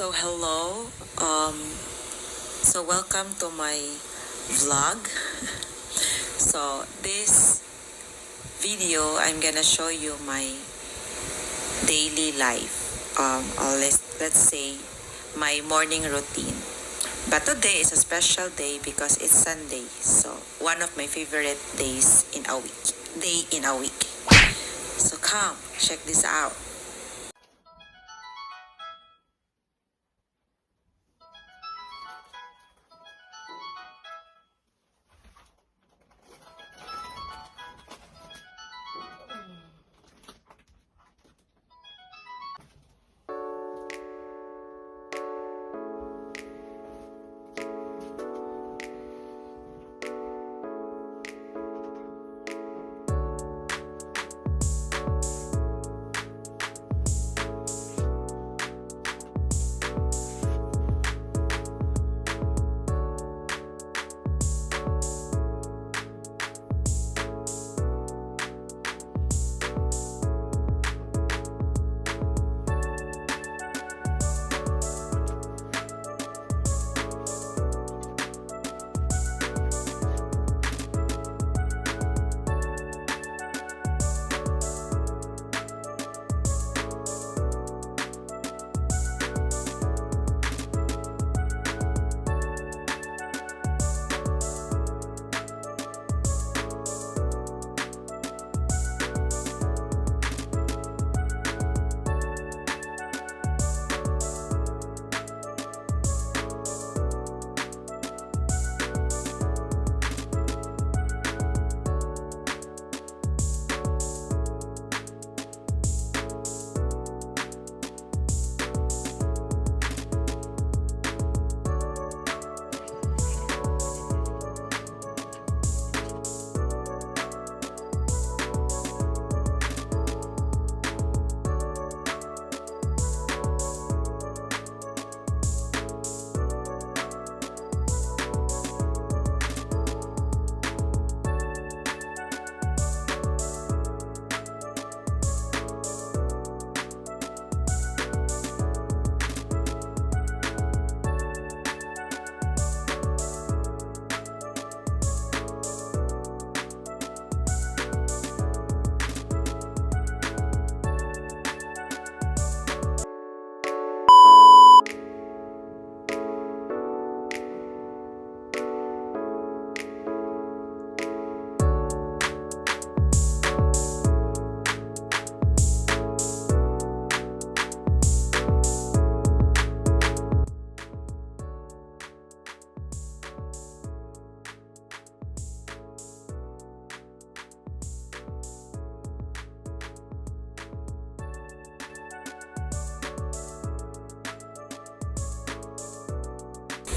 So hello, so welcome to my vlog. So this video, I'm gonna show you my daily life, or let's say my morning routine. But today is a special day because it's Sunday, so one of my favorite days in a week. So come check this out.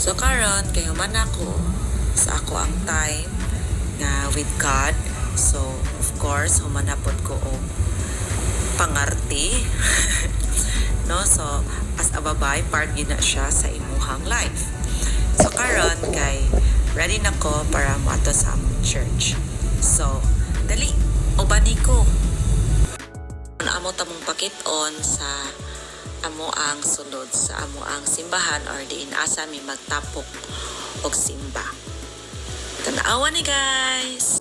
So karon kayo man ako sa ako ang time nga with God. So of course humanapod ko og pangarte. No, so as a babae part yun na siya sa imuhang life. So karon kay ready na ko para moadto sa among church. So dali ubani ko. Amo tamong pakit-on sa amo ang sulod sa amo ang simbahan or diin asa mi magtapok og simba. Tanawa ni guys.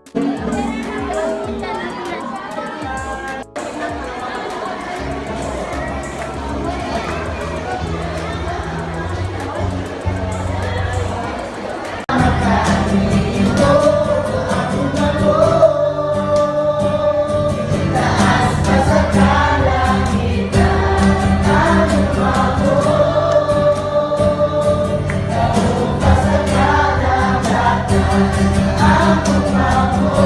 Aku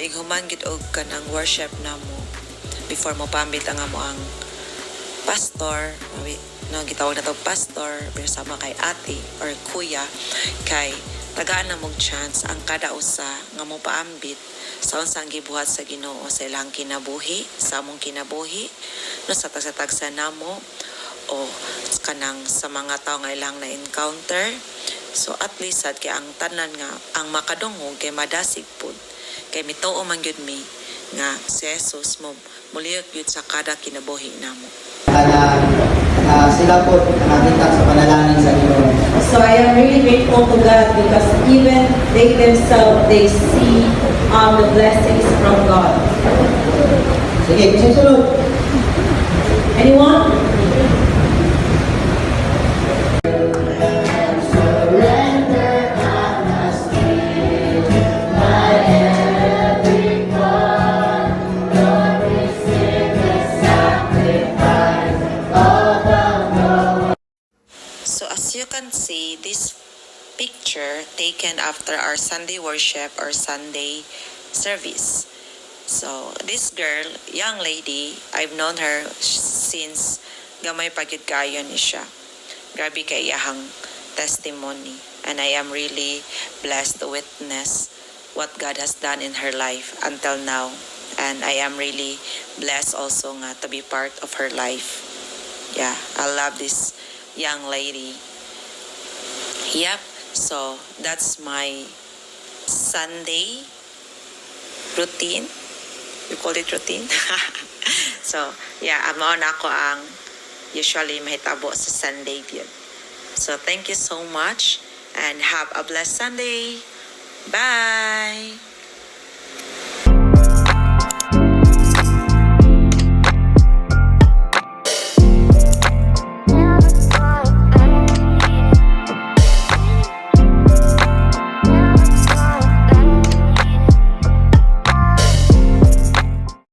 ighuman gid og kanang worship namo before mo pambit ang amo ang pastor, no, gitawag na to pastor, pero sama kay ate or kuya, kay tagaan na mong chance ang kada usa nga mo paambit sa unsang gibuhat sa Ginoo sa ilang kinabuhi, sa among kinabuhi, no, sa tagsa namo o kanang sa mga tao nga ilang na encounter. So at least sad kay ang tanan nga ang makadungog kay madasig pud, kay mituo man gyud mi nga si Jesus mo muliyok gyud sa kada kinabuhi namo. Sila po nakita sa panalangin sa Ginoo. So I am really grateful to God because even they themselves, they see the blessings from God. Sige, susunod. Anyone? So as you can see, this picture taken after our Sunday worship or Sunday service. So this girl, young lady, I've known her since gamay pagid kayo ni siya. Grabe kay iyahang testimony, and I am really blessed to witness what God has done in her life until now, and I am really blessed also nga to be part of her life. Yeah, I love this young lady. Yep, so that's my Sunday routine. You call it routine? So, yeah, amo na ako ang usually mahitabo sa Sunday yun. So, thank you so much and have a blessed Sunday. Bye!